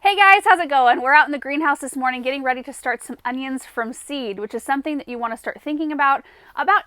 Hey guys, how's it going? We're out in the greenhouse this morning getting ready to start some onions from seed, which is something that you want to start thinking about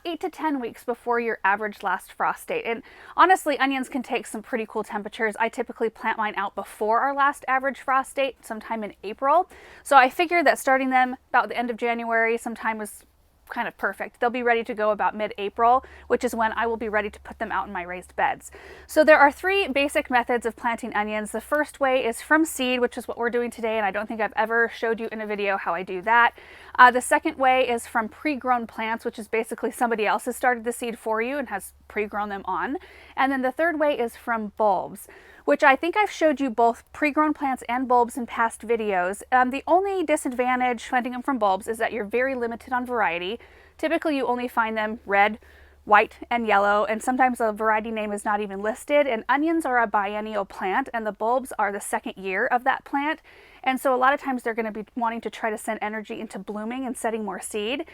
8 to 10 weeks before your average last frost date. And honestly, onions can take some pretty cool temperatures. I typically plant mine out before our last average frost date, sometime in April. So I figured that starting them about the end of January sometime was kind of perfect. They'll be ready to go about mid-April, which is when I will be ready to put them out in my raised beds. So there are three basic methods of planting onions. The first way is from seed, which is what we're doing today, and I don't think I've ever showed you in a video how I do that. The second way is from pre-grown plants, which is basically somebody else has started the seed for you and has pre-grown them on. And then the third way is from bulbs, which I think I've showed you both pre-grown plants and bulbs in past videos. The only disadvantage planting them from bulbs is that you're very limited on variety. Typically you only find them red, white, and yellow, and sometimes a variety name is not even listed. And onions are a biennial plant, and the bulbs are the second year of that plant. And so a lot of times they're going to be wanting to try to send energy into blooming and setting more seed.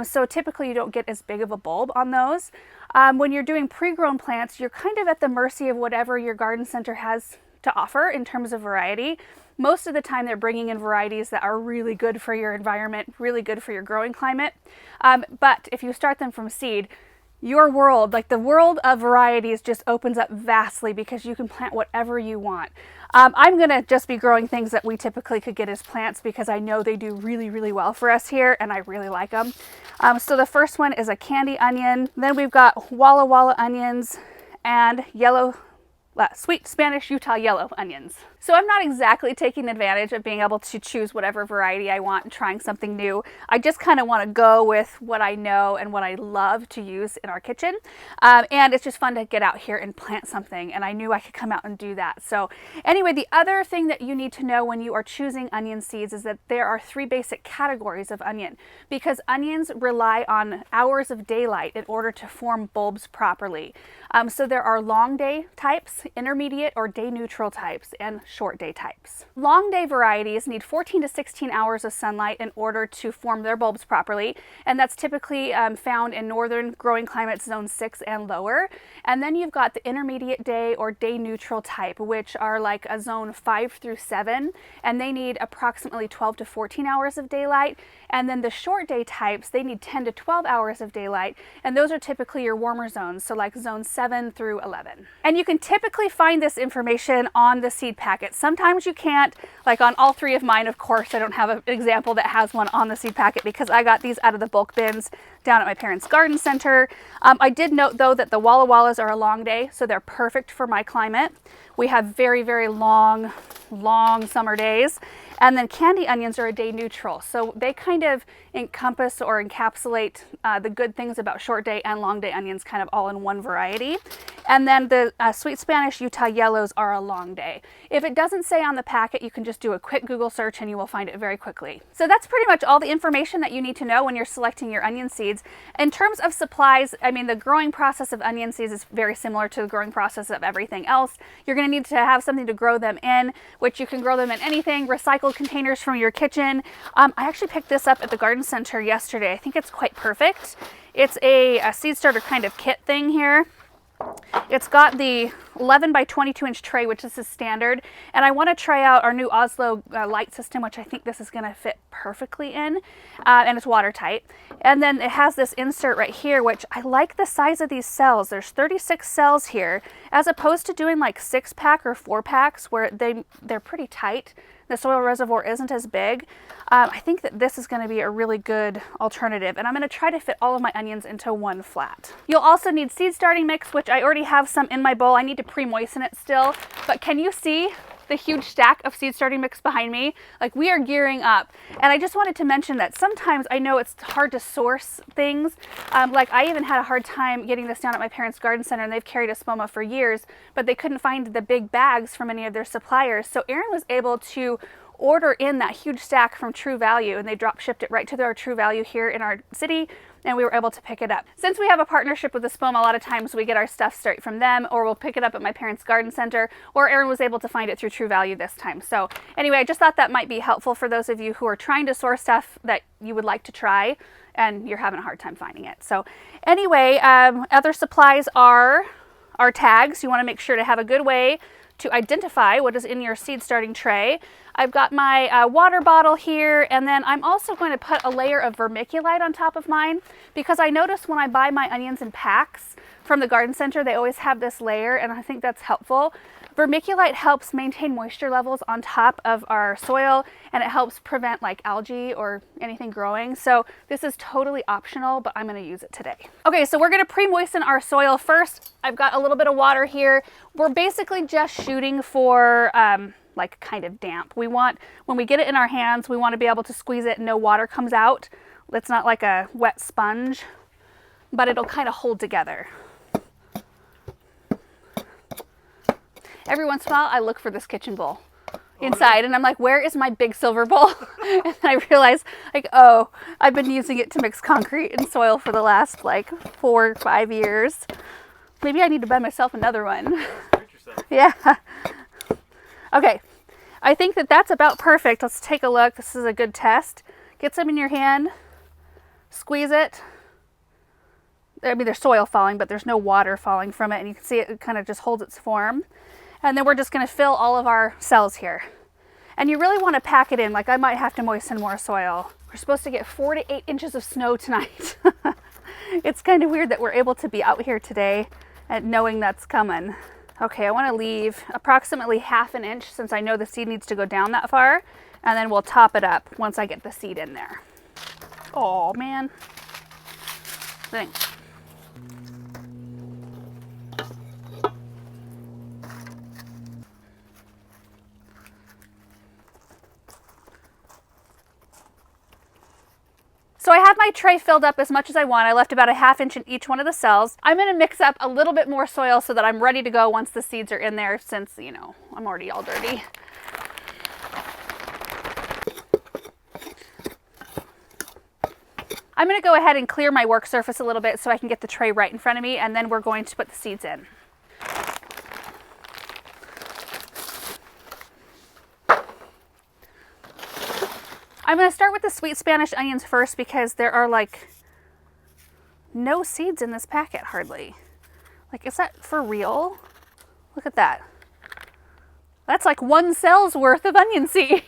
So typically you don't get as big of a bulb on those. When you're doing pre-grown plants, you're kind of at the mercy of whatever your garden center has to offer in terms of variety. Most of the time they're bringing in varieties that are really good for your environment, really good for your growing climate. But if you start them from seed, your world, like the world of varieties, just opens up vastly because you can plant whatever you want. I'm going to just be growing things that we typically could get as plants because I know they do really, really well for us here and I really like them. So the first one is a candy onion. Then we've got Walla Walla onions and sweet Spanish Utah yellow onions. So I'm not exactly taking advantage of being able to choose whatever variety I want and trying something new. I just kind of want to go with what I know and what I love to use in our kitchen. And it's just fun to get out here and plant something, and I knew I could come out and do that. So anyway, the other thing that you need to know when you are choosing onion seeds is that there are three basic categories of onion, because onions rely on hours of daylight in order to form bulbs properly. So there are long day types, intermediate or day neutral types, and short day types. Long day varieties need 14 to 16 hours of sunlight in order to form their bulbs properly, and that's typically found in northern growing climates zone 6 and lower. And then you've got the intermediate day or day neutral type, which are like a zone 5 through 7, and they need approximately 12 to 14 hours of daylight. And then the short day types, they need 10 to 12 hours of daylight, and those are typically your warmer zones, so like zone 7 through 11. And you can typically find this information on the seed packet. Sometimes you can't, like on all three of mine, of course. I don't have an example that has one on the seed packet because I got these out of the bulk bins down at my parents' garden center. I did note though that the Walla Wallas are a long day, so they're perfect for my climate. We have very, very long summer days. And then candy onions are a day neutral, so they kind of encompass or encapsulate the good things about short day and long day onions kind of all in one variety. And then the sweet Spanish Utah yellows are a long day. If it doesn't say on the packet, you can just do a quick Google search and you will find it very quickly. So that's pretty much all the information that you need to know when you're selecting your onion seeds. In terms of supplies, I mean, the growing process of onion seeds is very similar to the growing process of everything else. You're going to need to have something to grow them in, which you can grow them in anything, recycled containers from your kitchen. I actually picked this up at the garden center yesterday. I think it's quite perfect. It's a seed starter kind of kit thing here. It's got the 11 by 22 inch tray, which is the standard, and I want to try out our new Oslo light system, which I think this is going to fit perfectly in, and it's watertight. And then it has this insert right here, which I like the size of these cells. There's 36 cells here, as opposed to doing like 6-pack or 4-packs where they're pretty tight. The soil reservoir isn't as big. I think that this is going to be a really good alternative, and I'm going to try to fit all of my onions into one flat. You'll also need seed starting mix, which I already have some in my bowl. I need to pre-moisten it still, but can you see the huge stack of seed starting mix behind me? Like, we are gearing up. And I just wanted to mention that sometimes I know it's hard to source things. Like I even had a hard time getting this down at my parents' garden center, and they've carried Espoma for years, but they couldn't find the big bags from any of their suppliers. So Erin was able to order in that huge stack from True Value, and they drop shipped it right to their True Value here in our city, and we were able to pick it up. Since we have a partnership with Espoma, a lot of times we get our stuff straight from them, or we'll pick it up at my parents' garden center, or Erin was able to find it through True Value this time. So anyway, I just thought that might be helpful for those of you who are trying to source stuff that you would like to try and you're having a hard time finding it. So anyway, other supplies are our tags. You want to make sure to have a good way to identify what is in your seed starting tray. I've got my water bottle here, and then I'm also going to put a layer of vermiculite on top of mine, because I notice when I buy my onions in packs from the garden center, they always have this layer, and I think that's helpful. Vermiculite helps maintain moisture levels on top of our soil, and it helps prevent like algae or anything growing. So this is totally optional, but I'm going to use it today. Okay, so we're going to pre-moisten our soil first. I've got a little bit of water here. We're basically just shooting for like kind of damp. We want, when we get it in our hands, we want to be able to squeeze it and no water comes out. It's not like a wet sponge, but it'll kind of hold together. Every once in a while, I look for this kitchen bowl inside, and I'm like, where is my big silver bowl? And I realize, like, oh, I've been using it to mix concrete and soil for the last, like, 4 or 5 years. Maybe I need to buy myself another one. Yeah. Okay. I think that that's about perfect. Let's take a look. This is a good test. Get some in your hand. Squeeze it. I mean, there's soil falling, but there's no water falling from it, and you can see it kind of just holds its form. And then we're just going to fill all of our cells here. And you really want to pack it in. Like, I might have to moisten more soil. We're supposed to get 4 to 8 inches of snow tonight. It's kind of weird that we're able to be out here today and knowing that's coming. Okay, I want to leave approximately 1/2 inch since I know the seed needs to go down that far. And then we'll top it up once I get the seed in there. Oh, man. Thanks. So I have my tray filled up as much as I want. I left about 1/2 inch in each one of the cells. I'm going to mix up a little bit more soil so that I'm ready to go once the seeds are in there, since, you know, I'm already all dirty. I'm going to go ahead and clear my work surface a little bit so I can get the tray right in front of me, and then we're going to put the seeds in. I'm going to start with the sweet Spanish onions first because there are like no seeds in this packet hardly. Like, is that for real? Look at that. That's like 1 cell's worth of onion seed.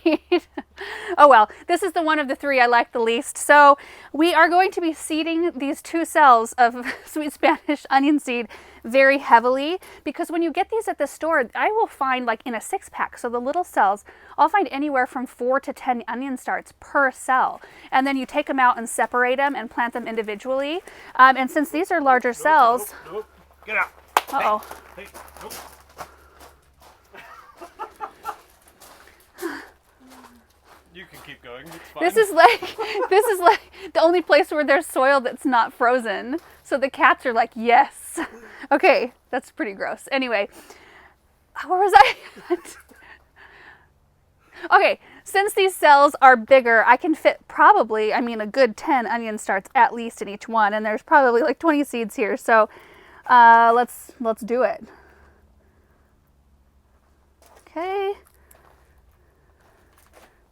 Oh well, this is the one of the 3 I like the least. So we are going to be seeding these 2 cells of sweet Spanish onion seed very heavily, because when you get these at the store, I will find like in a 6-pack, so the little cells, I'll find anywhere from 4 to 10 onion starts per cell. And then you take them out and separate them and plant them individually. And since these are larger cells... Nope. Get out. Uh-oh. Hey, nope. You can keep going. It's fine. This is like the only place where there's soil that's not frozen. So the cats are like, yes. Okay, that's pretty gross. Anyway, where was I? Okay, since these cells are bigger, I can fit probably, I mean, a good 10 onion starts at least in each one, and there's probably like 20 seeds here. So let's do it. Okay.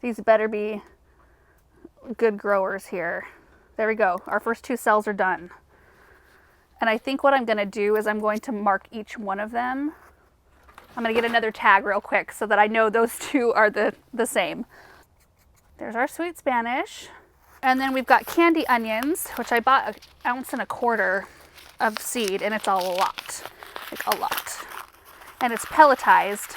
These better be good growers here. There we go. Our first 2 cells are done. And I think what I'm going to do is I'm going to mark each one of them. I'm going to get another tag real quick so that I know those 2 are the same. There's our sweet Spanish. And then we've got candy onions, which I bought 1.25 ounces of seed, and it's a lot. Like a lot. And it's pelletized,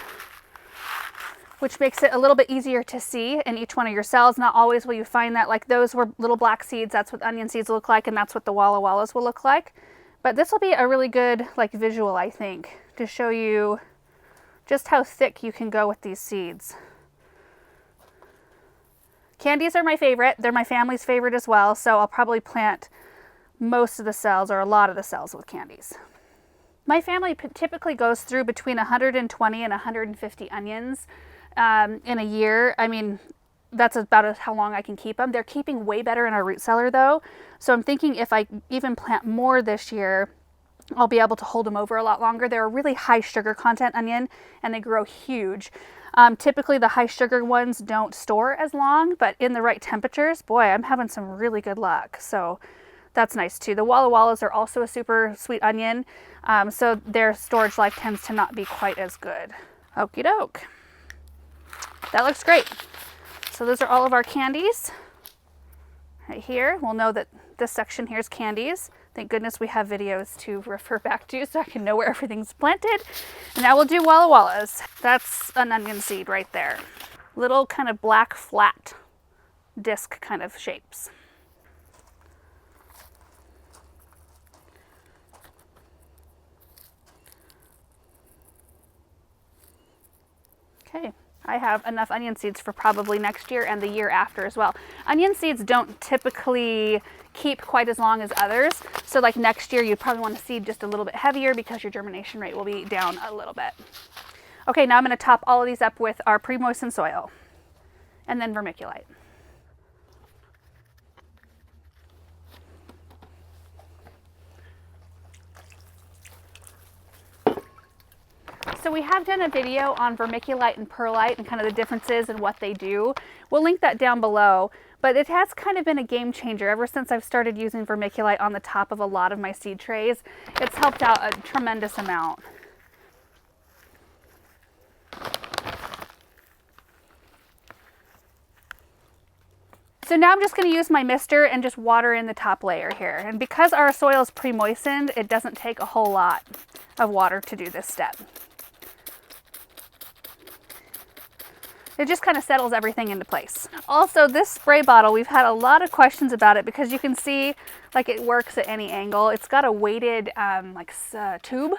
which makes it a little bit easier to see in each one of your cells. Not always will you find that. Like, those were little black seeds. That's what onion seeds look like, and that's what the Walla Wallas will look like. But this will be a really good like visual, I think, to show you just how thick you can go with these seeds. Candies are my favorite. They're my family's favorite as well, so I'll probably plant most of the cells, or a lot of the cells, with candies. My family typically goes through between 120 and 150 onions in a year. I mean, that's about how long I can keep them. They're keeping way better in our root cellar though. So I'm thinking if I even plant more this year, I'll be able to hold them over a lot longer. They're a really high sugar content onion, and they grow huge. Typically the high sugar ones don't store as long, but in the right temperatures, boy, I'm having some really good luck. So that's nice too. The Walla Wallas are also a super sweet onion, so their storage life tends to not be quite as good. Okie doke. That looks great. So those are all of our candies. Right here, we'll know that this section here is candies. Thank goodness we have videos to refer back to so I can know where everything's planted. And now we'll do Walla Wallas. That's an onion seed right there. Little kind of black flat disc kind of shapes. Okay, I have enough onion seeds for probably next year and the year after as well. Onion seeds don't typically keep quite as long as others. So like next year, you'd probably want to seed just a little bit heavier because your germination rate will be down a little bit. Okay, now I'm going to top all of these up with our pre-moistened soil and then vermiculite. So we have done a video on vermiculite and perlite and kind of the differences and what they do. We'll link that down below, but it has kind of been a game changer ever since I've started using vermiculite on the top of a lot of my seed trays. It's helped out a tremendous amount. So now I'm just going to use my mister and just water in the top layer here. And because our soil is pre-moistened, it doesn't take a whole lot of water to do this step. It just kind of settles everything into place. Also, this spray bottle, we've had a lot of questions about it because you can see like it works at any angle. It's got a weighted tube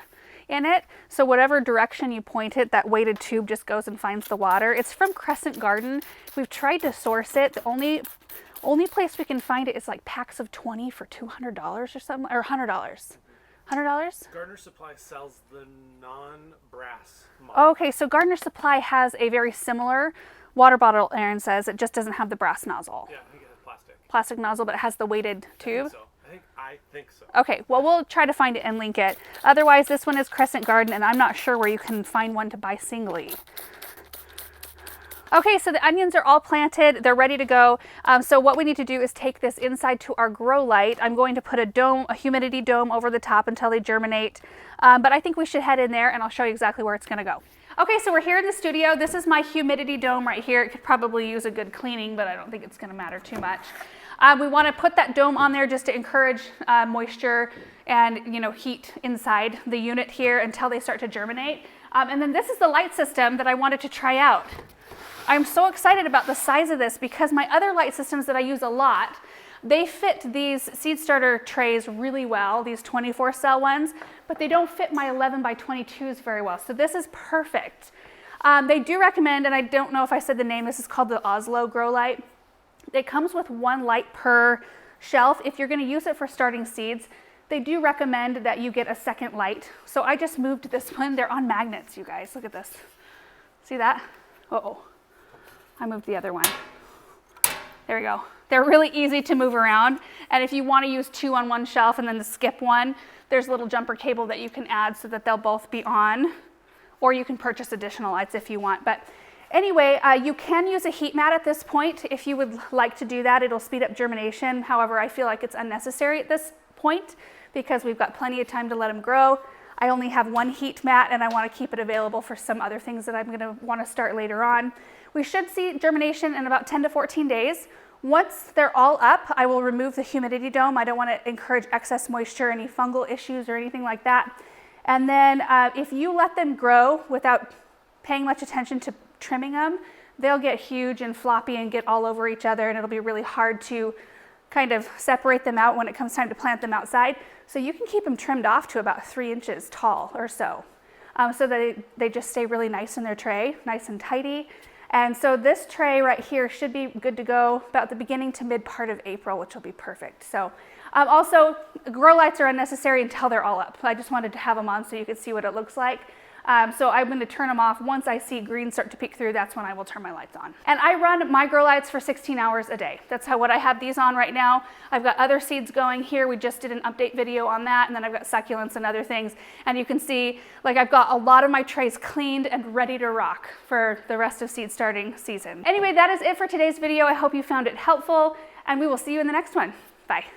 in it. So whatever direction you point it, that weighted tube just goes and finds the water. It's from Crescent Garden. We've tried to source it. The only place we can find it is like packs of 20 for $200 or something, or $100. $100? Gardener Supply sells the non-brass model. Okay, so Gardener Supply has a very similar water bottle, Aaron says. It just doesn't have the brass nozzle. Yeah, I think it has plastic. Plastic nozzle, but it has the weighted tube? I think so. Okay, well, we'll try to find it and link it. Otherwise, this one is Crescent Garden, and I'm not sure where you can find one to buy singly. Okay, so the onions are all planted. They're ready to go. So what we need to do is take this inside to our grow light. I'm going to put a humidity dome over the top until they germinate. But I think we should head in there and I'll show you exactly where it's going to go. Okay, so we're here in the studio. This is my humidity dome right here. It could probably use a good cleaning, but I don't think it's going to matter too much. We want to put that dome on there just to encourage moisture and heat inside the unit here until they start to germinate. And then this is the light system that I wanted to try out. I'm so excited about the size of this because my other light systems that I use a lot, they fit these seed starter trays really well, these 24 cell ones, but they don't fit my 11 by 22s very well. So this is perfect. They do recommend, and I don't know if I said the name, this is called the Oslo Grow Light. It comes with one light per shelf. If you're going to use it for starting seeds, they do recommend that you get a second light. So I just moved this one. They're on magnets, you guys. Look at this. See that? Uh-oh. I moved the other one. There we go. They're really easy to move around. And if you want to use two on one shelf and then skip one, there's a little jumper cable that you can add so that they'll both be on. Or you can purchase additional lights if you want. But anyway, you can use a heat mat at this point if you would like to do that. It'll speed up germination. However, I feel like it's unnecessary at this point because we've got plenty of time to let them grow. I only have one heat mat and I want to keep it available for some other things that I'm going to want to start later on. We should see germination in about 10 to 14 days. Once they're all up, I will remove the humidity dome. I don't want to encourage excess moisture, any fungal issues or anything like that. And then if you let them grow without paying much attention to trimming them, they'll get huge and floppy and get all over each other, and it'll be really hard to kind of separate them out when it comes time to plant them outside. So you can keep them trimmed off to about 3 inches tall or so, so that they just stay really nice in their tray, nice and tidy. And so this tray right here should be good to go about the beginning to mid part of April, which will be perfect. So also, grow lights are unnecessary until they're all up. I just wanted to have them on so you could see what it looks like. So I'm going to turn them off. Once I see green start to peek through, that's when I will turn my lights on. And I run my grow lights for 16 hours a day. That's what I have these on right now. I've got other seeds going here. We just did an update video on that. And then I've got succulents and other things. And you can see, like, I've got a lot of my trays cleaned and ready to rock for the rest of seed starting season. Anyway, that is it for today's video. I hope you found it helpful, and we will see you in the next one. Bye.